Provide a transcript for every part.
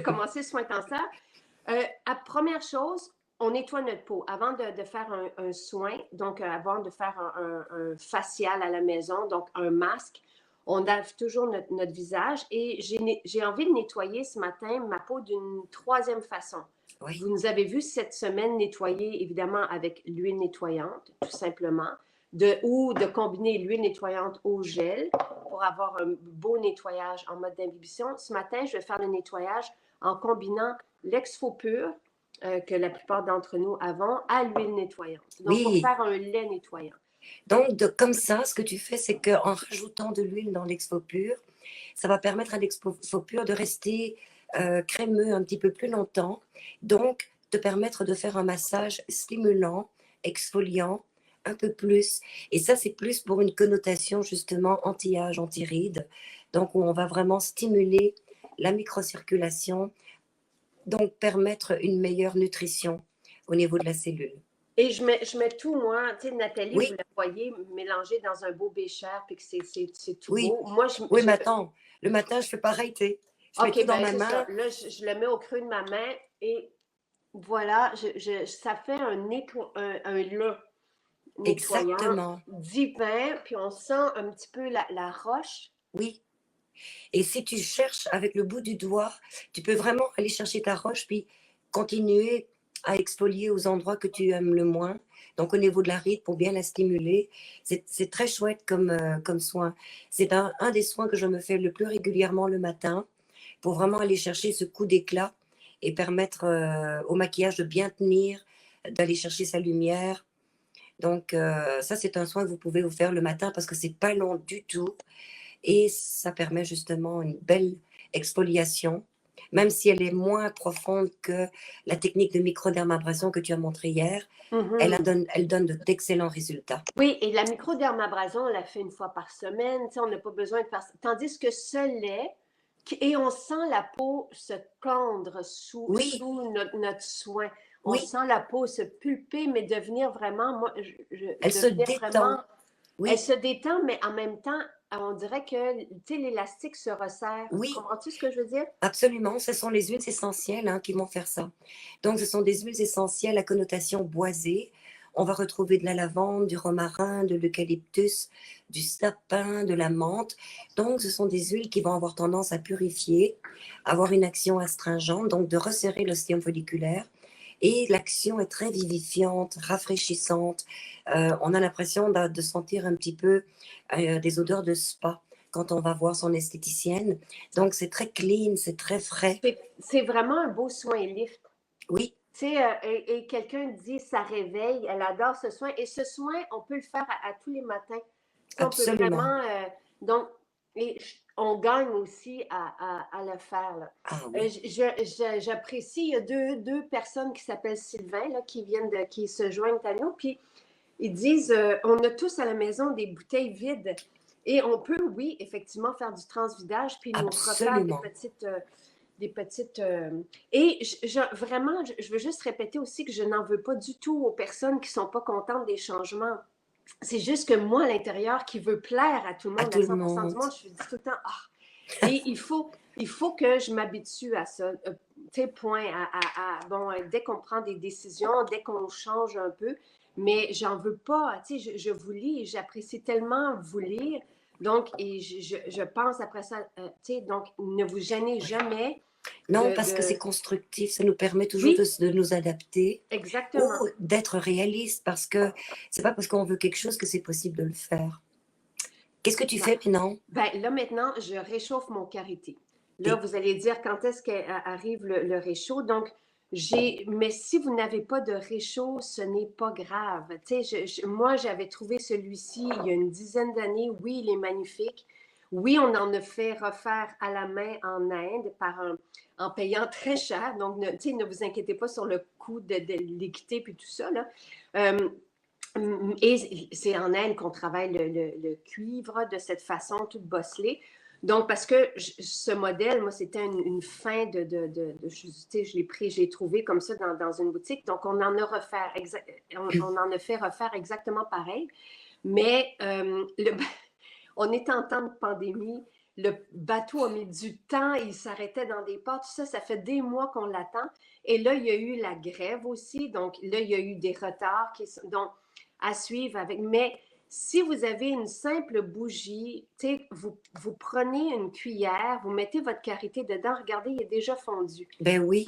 commencer le soin cancer. À première chose, on nettoie notre peau avant de faire un soin, donc avant de faire un facial à la maison, donc un masque. On lave toujours notre visage et j'ai envie de nettoyer ce matin ma peau d'une troisième façon. Oui. Vous nous avez vu cette semaine nettoyer évidemment avec l'huile nettoyante, tout simplement, ou de combiner l'huile nettoyante au gel pour avoir un beau nettoyage en mode d'imbibition. Ce matin, je vais faire le nettoyage en combinant l'exfo-pur que la plupart d'entre nous avons à l'huile nettoyante. Donc, pour Oui. faire un lait nettoyant. Donc, comme ça, ce que tu fais, c'est qu'en rajoutant de l'huile dans l'exfo-pur, ça va permettre à l'exfo-pur de rester crémeux un petit peu plus longtemps. Donc, te permettre de faire un massage stimulant, exfoliant, un peu plus. Et ça, c'est plus pour une connotation justement anti-âge, anti-rides. Donc, où on va vraiment stimuler la microcirculation, donc permettre une meilleure nutrition au niveau de la cellule. Et je mets tout, moi, tu sais, Nathalie, vous Oui, le voyez, mélangé dans un beau bécher, puis que c'est tout oui, beau. Moi, oui, mais attends, le matin, je fais pareil, tu sais. Je mets tout OK, dans ben ma c'est ça. main. Là, je le mets au creux de ma main et voilà, ça fait un lait nettoyant Exactement, divin, puis on sent un petit peu la roche. oui. Et si tu cherches avec le bout du doigt, tu peux vraiment aller chercher ta roche, puis continuer à exfolier aux endroits que tu aimes le moins. Donc au niveau de la ride, pour bien la stimuler, c'est très chouette comme soin. C'est un des soins que je me fais le plus régulièrement le matin, pour vraiment aller chercher ce coup d'éclat et permettre au maquillage de bien tenir, d'aller chercher sa lumière. Donc ça, c'est un soin que vous pouvez vous faire le matin parce que c'est pas long du tout et ça permet justement une belle exfoliation, même si elle est moins profonde que la technique de microdermabrasion que tu as montrée hier. Mhm. Elle donne d'excellents résultats. Oui, et la microdermabrasion, on la fait une fois par semaine. Tu sais, on n'a pas besoin de faire ça. Tandis que ce lait, et on sent la peau se tendre Oui, sous notre soin. On oui, sent la peau se pulper, mais devenir vraiment, moi, elle se devenir détend. vraiment, elle Oui, se détend, mais en même temps, on dirait que, tu sais, l'élastique se resserre. oui, Comprends-tu ce que je veux dire? absolument. Ce sont les huiles essentielles qui vont faire ça. Donc, ce sont des huiles essentielles à connotation boisée. On va retrouver de la lavande, du romarin, de l'eucalyptus, du sapin, de la menthe. Donc, ce sont des huiles qui vont avoir tendance à purifier, avoir une action astringente, donc de resserrer l'ostium folliculaire. Et l'action est très vivifiante, rafraîchissante. On a l'impression de sentir un petit peu des odeurs de spa quand on va voir son esthéticienne. Donc, c'est très clean, c'est très frais. C'est vraiment un beau soin lift. Oui, Tu sais, et quelqu'un dit ça réveille, elle adore ce soin. Et ce soin, on peut le faire à tous les matins. Tu sais, on peut absolument. vraiment. Donc, on gagne aussi à le faire. Là. Ah oui. J'apprécie, il y a deux personnes qui s'appellent Sylvain, là, qui se joignent à nous. Puis ils disent on a tous à la maison des bouteilles vides. Et on peut, oui, effectivement, faire du transvidage, puis nous refaire Absolument. des petites. Et vraiment, je veux juste répéter aussi que je n'en veux pas du tout aux personnes qui ne sont pas contentes des changements. C'est juste que moi, à l'intérieur, qui veut plaire à tout le À monde, tout à le 100% du monde. monde, je dis tout le temps, ah. Et il faut que je m'habitue à ça. Tu sais, point. Bon, dès qu'on prend des décisions, dès qu'on change un peu, mais j'en veux pas. Tu sais, je vous lis, j'apprécie tellement vous lire. Donc, et je pense après ça, tu sais, donc, ne vous gênez Oui. jamais Non, parce que c'est de... constructif, ça nous permet toujours Oui, de nous adapter ou exactement. d'être réaliste parce que c'est pas parce qu'on veut quelque chose que c'est possible de le faire. Qu'est-ce que tu Ben, fais maintenant? ben, là, maintenant, je réchauffe mon karité. Là, Et vous allez dire quand est-ce qu'arrive le réchaud. Donc, mais si vous n'avez pas de réchaud, ce n'est pas grave. Tu sais, moi, j'avais trouvé celui-ci il y a une dizaine d'années. Oui, il est magnifique. Oui, on en a fait refaire à la main en Inde en payant très cher. Donc, tu sais, ne vous inquiétez pas sur le coût de l'équité puis tout ça, là. Euh, et c'est en Inde qu'on travaille le cuivre de cette façon, tout bosselé. Donc, parce que ce modèle, moi, c'était une fin je l'ai pris, je l'ai trouvé comme ça dans une boutique. Donc, on en a fait refaire exactement pareil. Mais on est en temps de pandémie. le bateau a mis du temps, il s'arrêtait dans des ports, tout ça, ça fait des mois qu'on l'attend. Et là, il y a eu la grève aussi, donc là, il y a eu des retards donc, à suivre avec. Mais si vous avez une simple bougie, vous prenez une cuillère, vous mettez votre karité dedans, regardez, il est déjà fondu. Ben oui,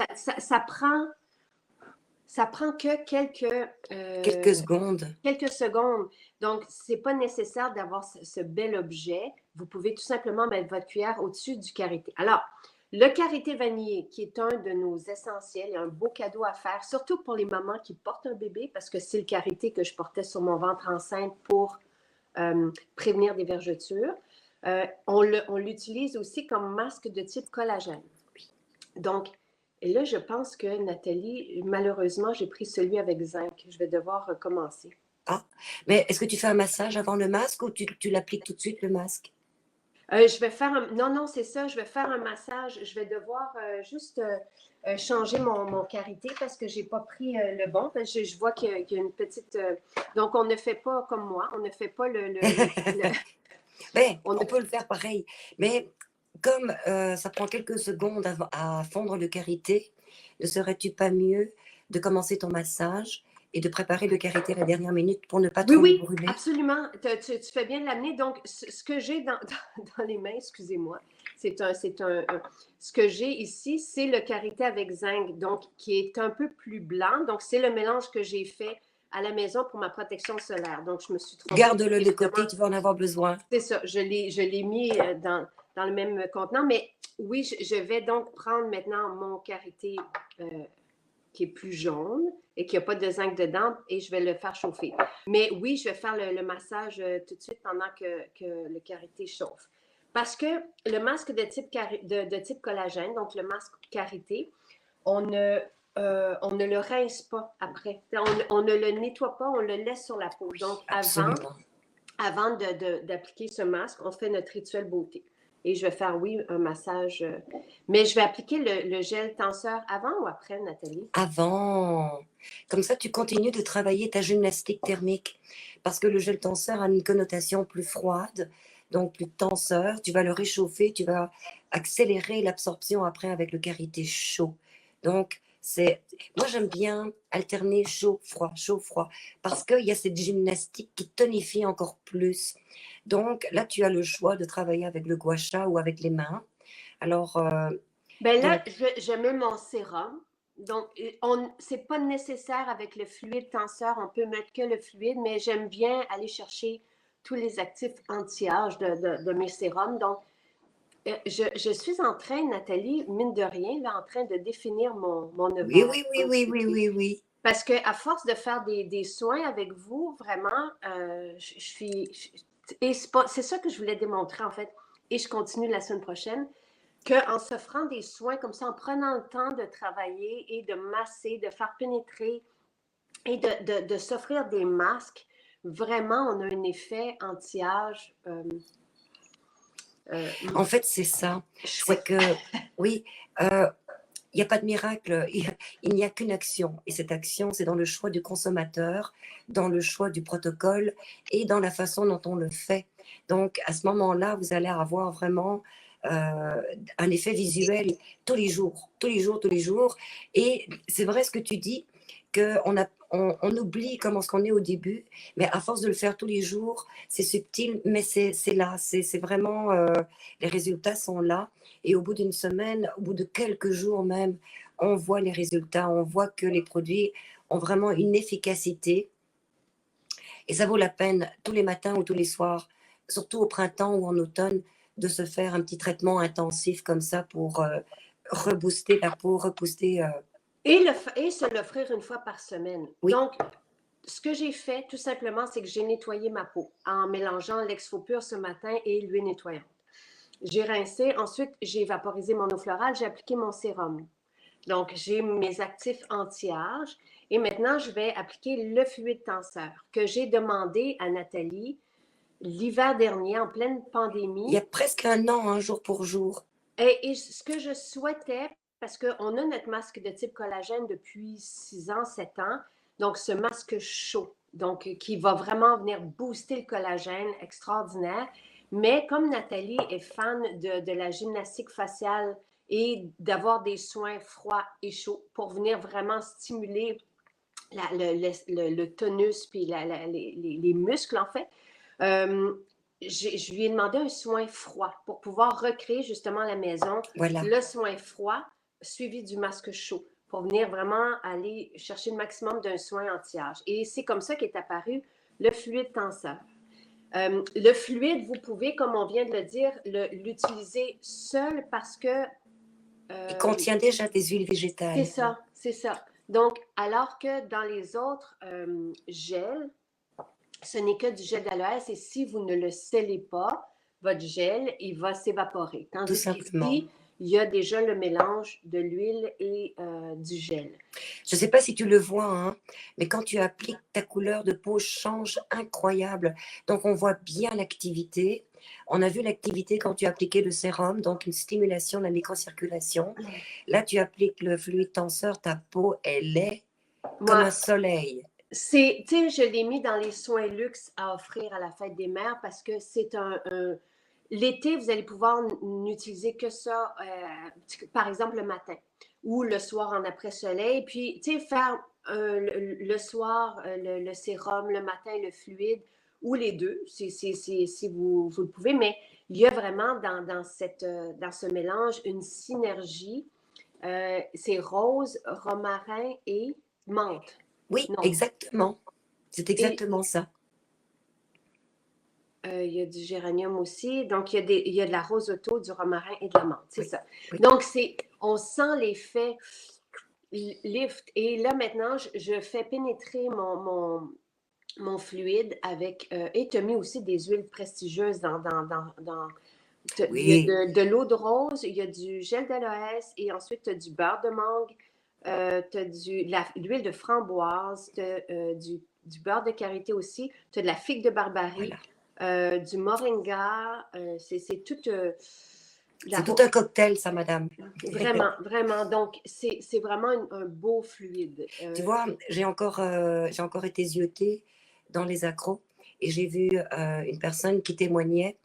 Ça prend que quelques secondes. quelques secondes. Donc, c'est pas nécessaire d'avoir ce bel objet. Vous pouvez tout simplement mettre votre cuillère au-dessus du karité. Alors, le karité vanillé, qui est un de nos essentiels, un beau cadeau à faire, surtout pour les mamans qui portent un bébé, parce que c'est le karité que je portais sur mon ventre enceinte pour prévenir des vergetures. On l'utilise aussi comme masque de type collagène. Donc, et là, je pense que Nathalie, malheureusement, j'ai pris celui avec zinc. Je vais devoir recommencer. Ah, mais est-ce que tu fais un massage avant le masque ou tu l'appliques tout de suite, le masque? Je vais faire un... Non, non, c'est ça. Je vais faire un massage. Je vais devoir juste changer mon karité parce que je n'ai pas pris le bon. Parce que je vois qu'il y a une petite... Donc, on ne fait pas comme moi. On ne fait pas Ben, on on ne- peut le faire pareil. Mais comme ça prend quelques secondes à fondre le karité, ne serais-tu pas mieux de commencer ton massage et de préparer le karité à la dernière minute pour ne pas Oui, trop le oui, brûler? absolument. Tu fais bien de l'amener. Donc, ce que j'ai dans les mains, excusez-moi, ce que j'ai ici, c'est le karité avec zinc, donc qui est un peu plus blanc. Donc, c'est le mélange que j'ai fait à la maison pour ma protection solaire. Donc, je me suis trompée. Garde-le de côté, Évidemment, tu vas en avoir besoin. c'est ça. Je l'ai mis dans le même contenant. Mais oui, je vais donc prendre maintenant mon karité euh, qui est plus jaune et qui n'a pas de zinc dedans et je vais le faire chauffer. Mais oui, je vais faire le massage tout de suite pendant que le karité chauffe. Parce que le masque de type collagène, donc le masque karité, on ne le rince pas après. On ne le nettoie pas, on le laisse sur la peau. Donc, Absolument. avant d'appliquer ce masque, on fait notre rituel beauté. Et je vais faire, oui, un massage. Mais je vais appliquer le gel tenseur avant ou après, Nathalie? Avant. Comme ça, tu continues de travailler ta gymnastique thermique. Parce que le gel tenseur a une connotation plus froide, donc plus tenseur. Tu vas le réchauffer, tu vas accélérer l'absorption après avec le karité chaud. Donc, moi j'aime bien alterner chaud, froid, parce qu'il y a cette gymnastique qui tonifie encore plus. Donc là, tu as le choix de travailler avec le gua sha ou avec les mains. Alors, Ben là, donc, je mets mon sérum. Donc, c'est pas nécessaire avec le fluide tenseur. On peut mettre que le fluide, mais j'aime bien aller chercher tous les actifs anti-âge de mes sérums. Donc, je suis en train, Nathalie, mine de rien, là, en train de définir mon oui, ovaire oui, oui, oui, oui, anti-été. oui, oui. Parce qu'à force de faire des soins avec vous, vraiment, je suis. Et c'est ça que je voulais démontrer, en fait. Et je continue la semaine prochaine qu'en s'offrant des soins comme ça, en prenant le temps de travailler et de masser, de faire pénétrer et de s'offrir des masques, vraiment, on a un effet anti-âge En fait, c'est ça. C'est chouette. que, oui, il n'y a pas de miracle, il n'y a qu'une action. Et cette action, c'est dans le choix du consommateur, dans le choix du protocole et dans la façon dont on le fait. Donc, à ce moment-là, vous allez avoir vraiment un effet visuel tous les jours, tous les jours, tous les jours. Et c'est vrai ce que tu dis, qu'on oublie comment ce qu'on est au début, mais à force de le faire tous les jours, c'est subtil, mais c'est là, c'est vraiment, les résultats sont là. Et au bout d'une semaine, au bout de quelques jours même, on voit les résultats, on voit que les produits ont vraiment une efficacité. Et ça vaut la peine tous les matins ou tous les soirs, surtout au printemps ou en automne, de se faire un petit traitement intensif comme ça pour rebooster la peau, rebooster. Et se l'offrir une fois par semaine. Oui, Donc, ce que j'ai fait, tout simplement, c'est que j'ai nettoyé ma peau en mélangeant l'exfo-pur ce matin et l'huile nettoyante. J'ai rincé, ensuite j'ai vaporisé mon eau florale, j'ai appliqué mon sérum. Donc, j'ai mes actifs anti-âge et maintenant, je vais appliquer le fluide tenseur que j'ai demandé à Nathalie l'hiver dernier en pleine il y a pandémie. presque un an, hein, jour pour jour. Et ce que je souhaitais, parce qu'on a notre masque de type collagène depuis 6 ans, 7 ans, donc ce masque chaud, donc qui va vraiment venir booster le collagène, extraordinaire. Mais comme Nathalie est fan de la gymnastique faciale et d'avoir des soins froids et chauds pour venir vraiment stimuler le tonus puis les muscles, en fait, euh, je lui ai demandé un soin froid pour pouvoir recréer justement à la maison Voilà. le soin froid suivi du masque chaud pour venir vraiment aller chercher le maximum d'un soin anti-âge. Et c'est comme ça qu'est apparu le fluide tenseur. Le fluide, vous pouvez, comme on vient de le dire, l'utiliser seul parce que Il euh, contient déjà des huiles c'est végétales. ça, c'est ça. Donc, alors que dans les autres gels, ce n'est que du gel d'aloès et si vous ne le scellez pas, votre gel, il va s'évaporer. Tout Tandis simplement. qu'ici, il y a déjà le mélange de l'huile et du gel. Je ne sais pas si tu le vois, hein, mais quand tu appliques, ta couleur de peau change incroyable. Donc, on voit bien l'activité. On a vu l'activité quand tu appliquais le sérum, donc une stimulation de la microcirculation. Là, tu appliques le fluide tenseur, ta peau, elle est comme Moi, un soleil. tu sais, je l'ai mis dans les soins luxe à offrir à la fête des mères parce que c'est l'été, vous allez pouvoir n'utiliser que ça, par exemple le matin ou le soir en après-soleil. Puis, tu sais, faire le soir le sérum, le matin le fluide ou les deux, si vous le pouvez. Mais il y a vraiment dans ce mélange une synergie. C'est rose, romarin et menthe. Oui, Non. exactement. C'est Et exactement ça. il y a du géranium aussi. Donc, il y a de la rose auto, du romarin et de la menthe. C'est Oui, ça. oui. Donc, on sent l'effet lift. Et là, maintenant, je fais pénétrer mon fluide avec. Et tu as mis aussi des huiles prestigieuses il y a Oui, de l'eau de rose, il y a du gel d'aloès et ensuite tu as du beurre de mangue, tu as l'huile de framboise, tu as du beurre de karité aussi, tu as de la figue de Barbarie, voilà. du moringa, c'est tout. C'est tout un cocktail, ça, madame. Vraiment, vraiment. Donc, c'est vraiment un beau fluide. Tu vois, j'ai encore été ziotée dans les accros et j'ai vu une personne qui témoignait.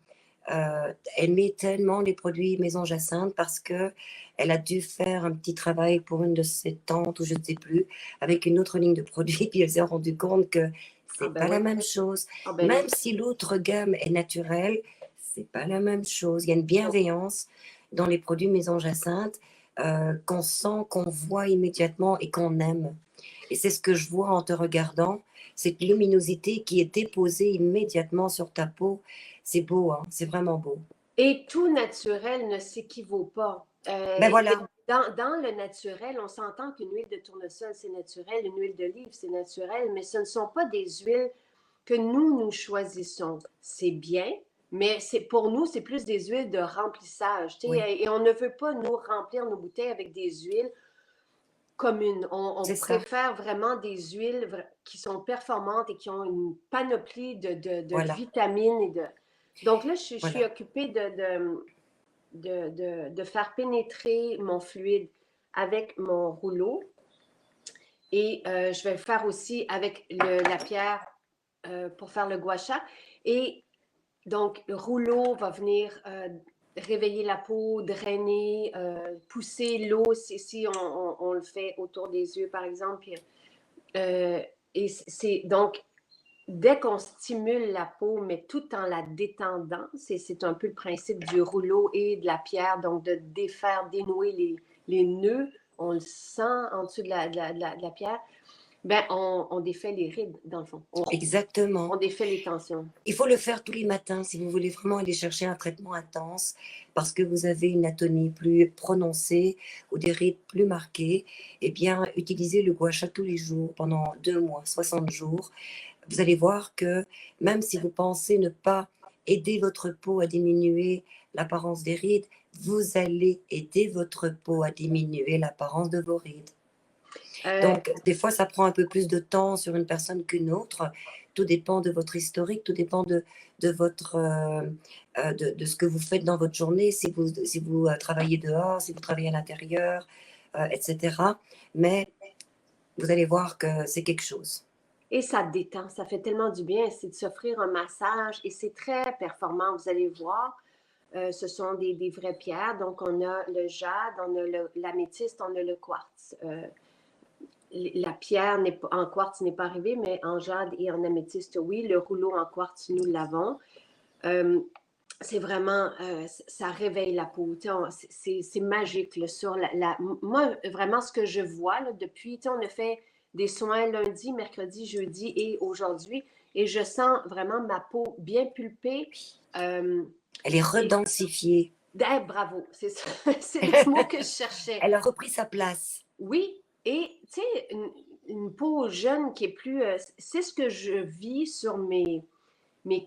Elle met tellement les produits Maison Jacinthe parce que elle a dû faire un petit travail pour une de ses tantes ou je ne sais plus avec une autre ligne de produits puis elle s'est rendue compte que Ah c'est ben pas oui. la même chose. Ah ben non. Même si l'autre gamme est naturelle, c'est pas la même chose. Il y a une Non. bienveillance dans les produits Maison Jacinthe qu'on sent, qu'on voit immédiatement et qu'on aime. Et c'est ce que je vois en te regardant, cette luminosité qui est déposée immédiatement sur ta peau. C'est beau, hein? C'est vraiment beau. Et tout naturel ne s'équivaut pas. Ben voilà, Dans le naturel, on s'entend qu'une huile de tournesol, c'est naturel, une huile d'olive, c'est naturel, mais ce ne sont pas des huiles que nous choisissons. C'est bien, mais pour nous, c'est plus des huiles de remplissage. oui, Et on ne veut pas, nous, remplir nos bouteilles avec des huiles communes. On c'est ça. préfère vraiment des huiles qui sont performantes et qui ont une panoplie de Voilà, vitamines. Donc là, je suis voilà. occupée de faire pénétrer mon fluide avec mon rouleau. Et je vais le faire aussi avec la pierre pour faire le gua sha. Et donc, le rouleau va venir réveiller la peau, drainer, pousser l'eau si on le fait autour des yeux, par exemple. Puis, et c'est donc, dès qu'on stimule la peau, mais tout en la détendant, c'est un peu le principe du rouleau et de la pierre, donc de défaire, dénouer les nœuds, on le sent en dessous de la pierre, ben on défait les rides, dans le fond. Exactement. On défait les tensions. Il faut le faire tous les matins si vous voulez vraiment aller chercher un traitement intense parce que vous avez une atonie plus prononcée ou des rides plus marquées. Eh bien, utilisez le gua sha tous les jours pendant 2 mois, 60 jours. Vous allez voir que même si vous pensez ne pas aider votre peau à diminuer l'apparence des rides, vous allez aider votre peau à diminuer l'apparence de vos rides. Euh, Donc, des fois, ça prend un peu plus de temps sur une personne qu'une autre. Tout dépend de votre historique, tout dépend de votre, de ce que vous faites dans votre journée, si vous travaillez dehors, si vous travaillez à l'intérieur, etc. Mais vous allez voir que c'est quelque chose. Et ça détend, ça fait tellement du bien. C'est de s'offrir un massage et c'est très performant, vous allez voir. Ce sont des vraies pierres. Donc, on a le jade, on a l'améthyste, on a le quartz. La pierre en quartz n'est pas arrivée, mais en jade et en améthyste, oui. Le rouleau en quartz, nous l'avons. C'est vraiment, ça réveille la peau. C'est magique. Là, moi, vraiment, ce que je vois là, depuis, on a fait des soins lundi, mercredi, jeudi et aujourd'hui, et je sens vraiment ma peau bien pulpée. Elle est redensifiée. Bravo, c'est ça. C'est le mot que je cherchais. Elle a repris sa place. Oui, et tu sais, une peau jeune qui est plus... c'est ce que je vis sur mes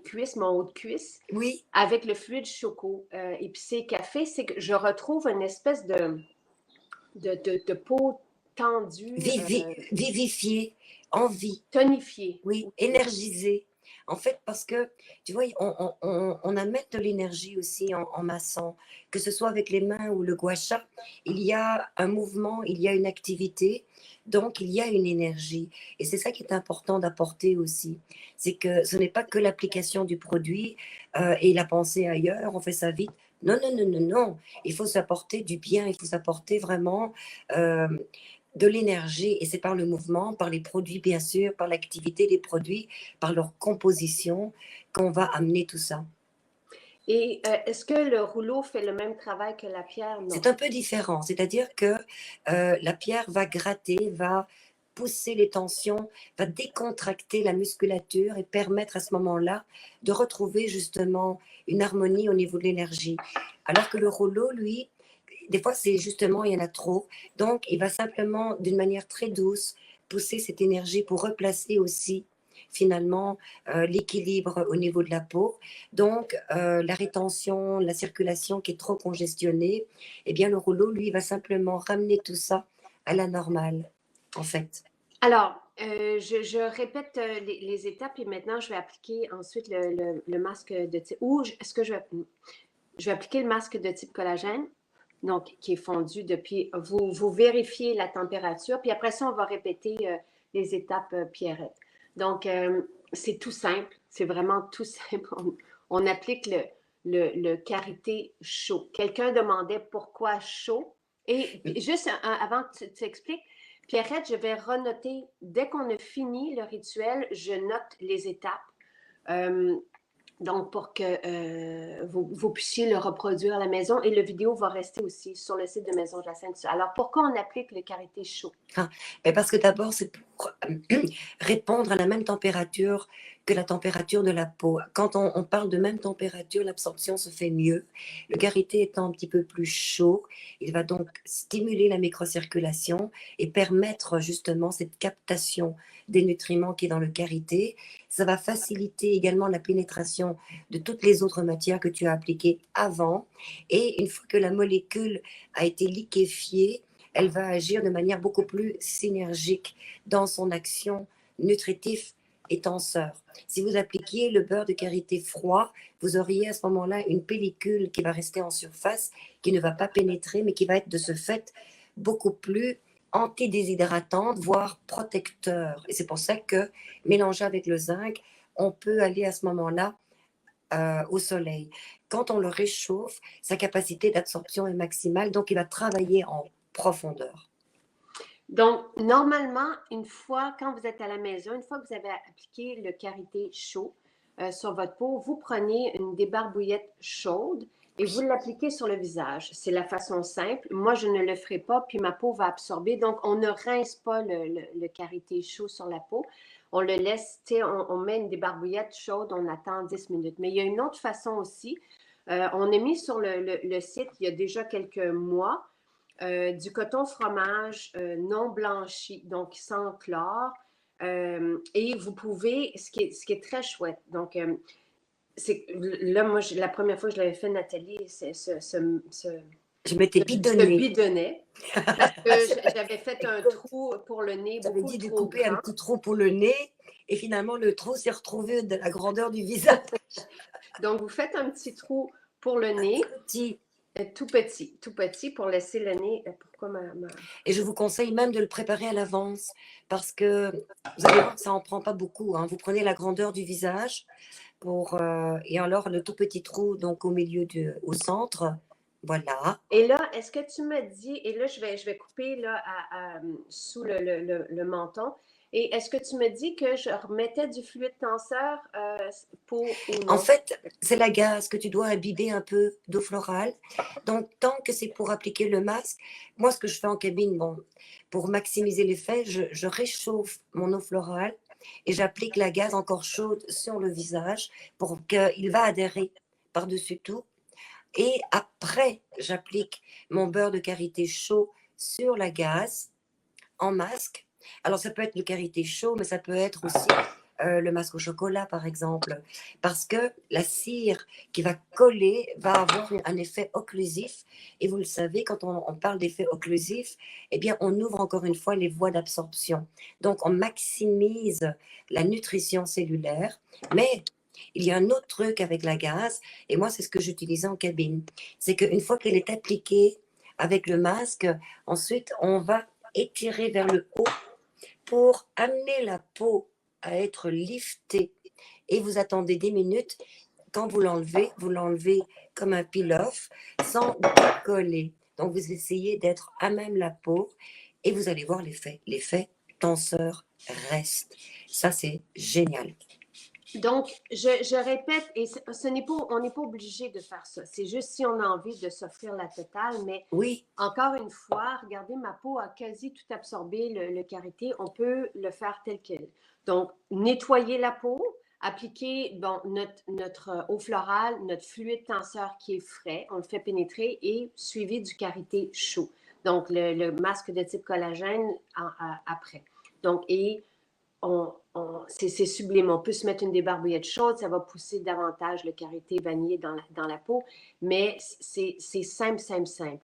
cuisses, mon haut de cuisse, Oui. avec le fluide choco épicé café, c'est que je retrouve une espèce de peau tendue, Vivifiée, en vie. tonifiée. Oui, énergisée. En fait, parce que, tu vois, on amène de l'énergie aussi en massant, que ce soit avec les mains ou le gua sha. Il y a un mouvement, il y a une activité, donc il y a une énergie. Et c'est ça qui est important d'apporter aussi. C'est que ce n'est pas que l'application du produit et la pensée ailleurs, on fait ça vite. Non, non, non, non, non. Il faut s'apporter du bien, il faut s'apporter vraiment de l'énergie, et c'est par le mouvement, par les produits bien sûr, par l'activité des produits, par leur composition qu'on va amener tout ça. Et est-ce que le rouleau fait le même travail que la pierre? Non. C'est un peu différent, c'est-à-dire que la pierre va gratter, va pousser les tensions, va décontracter la musculature et permettre à ce moment-là de retrouver justement une harmonie au niveau de l'énergie. Alors que le rouleau, lui, des fois, c'est justement, il y en a trop. Donc, il va simplement, d'une manière très douce, pousser cette énergie pour replacer aussi, finalement, l'équilibre au niveau de la peau. Donc, la rétention, la circulation qui est trop congestionnée, eh bien, le rouleau, lui, va simplement ramener tout ça à la normale, en fait. Alors, je répète les étapes et maintenant, je vais appliquer ensuite le masque de type... Ou est-ce que je vais appliquer le masque de type collagène, donc qui est fondu depuis... Vous vérifiez la température, puis après ça, on va répéter les étapes Pierrette. Donc, c'est tout simple, c'est vraiment tout simple. On applique le karité chaud. Quelqu'un demandait pourquoi chaud. Et juste avant que tu expliques, Pierrette, je vais renoter, dès qu'on a fini le rituel, je note les étapes. Donc, pour que vous puissiez le reproduire à la maison. Et le vidéo va rester aussi sur le site de Maison de la Sainte. Alors, pourquoi on applique le karité chaud? Parce que d'abord, c'est pour répondre à la même température que la température de la peau. Quand on parle de même température, l'absorption se fait mieux. Le karité étant un petit peu plus chaud, il va donc stimuler la microcirculation et permettre justement cette captation des nutriments qui est dans le karité. Ça va faciliter également la pénétration de toutes les autres matières que tu as appliquées avant. Et une fois que la molécule a été liquéfiée, elle va agir de manière beaucoup plus synergique dans son action nutritive et tenseur. Si vous appliquiez le beurre de karité froid, vous auriez à ce moment-là une pellicule qui va rester en surface, qui ne va pas pénétrer, mais qui va être de ce fait beaucoup plus antidéshydratante, voire protecteur. Et c'est pour ça que, mélangé avec le zinc, on peut aller à ce moment-là au soleil. Quand on le réchauffe, sa capacité d'absorption est maximale, donc il va travailler en profondeur. Donc, normalement, une fois, quand vous êtes à la maison, une fois que vous avez appliqué le karité chaud sur votre peau, vous prenez une débarbouillette chaude et vous l'appliquez sur le visage. C'est la façon simple. Moi, je ne le ferai pas, puis ma peau va absorber. Donc, on ne rince pas le karité chaud sur la peau. On le laisse, tu sais, on met une débarbouillette chaude, on attend 10 minutes. Mais il y a une autre façon aussi. On a mis sur le site, il y a déjà quelques mois, du coton fromage non blanchi, donc sans chlore. Et vous pouvez, ce qui est très chouette, donc là, moi, la première fois que je l'avais fait, Nathalie, je m'étais bidonnais parce que j'avais fait un trou pour le nez J'avais beaucoup dit de trop couper grand. un petit trou pour le nez et finalement le trou s'est retrouvé de la grandeur du visage. Donc, vous faites un petit trou pour le nez. Petit. Tout petit pour laisser le nez. Pourquoi Et je vous conseille même de le préparer à l'avance parce que vous allez voir que ça en prend pas beaucoup, hein. Vous prenez la grandeur du visage et alors le tout petit trou donc au centre, voilà. Et là, est-ce que tu me dis, et là, je vais couper là, sous le menton, et est-ce que tu me dis que je remettais du fluide tenseur pour ou En non? fait, c'est la gaze que tu dois imbiber un peu d'eau florale. Donc, tant que c'est pour appliquer le masque, moi, ce que je fais en cabine, bon, pour maximiser l'effet, je réchauffe mon eau florale et j'applique la gaze encore chaude sur le visage pour qu'il va adhérer par-dessus tout. Et après, j'applique mon beurre de karité chaud sur la gaze en masque. Alors, ça peut être le karité chaud, mais ça peut être aussi le masque au chocolat, par exemple, parce que la cire qui va coller va avoir un effet occlusif. Et vous le savez, quand on parle d'effet occlusif, eh bien, on ouvre encore une fois les voies d'absorption. Donc, on maximise la nutrition cellulaire, mais il y a un autre truc avec la gaze, et moi, c'est ce que j'utilisais en cabine. C'est qu'une fois qu'elle est appliquée avec le masque, ensuite, on va étirer vers le haut pour amener la peau à être liftée. Et vous attendez des minutes. Quand vous l'enlevez comme un peel-off sans décoller. Donc, vous essayez d'être à même la peau et vous allez voir l'effet. L'effet tenseur reste. Ça, c'est génial. Donc, je répète, et ce n'est pas, on n'est pas obligé de faire ça. C'est juste si on a envie de s'offrir la totale, mais Oui, encore une fois, regardez, ma peau a quasi tout absorbé le karité. On peut le faire tel quel. Donc, nettoyer la peau, appliquer bon, notre eau florale, notre fluide tenseur qui est frais, on le fait pénétrer et suivi du karité chaud. Donc, le masque de type collagène après. Donc, et c'est sublime. On peut se mettre une débarbouillette chaude, ça va pousser davantage le karité vanillé dans la peau, mais c'est simple, simple, simple.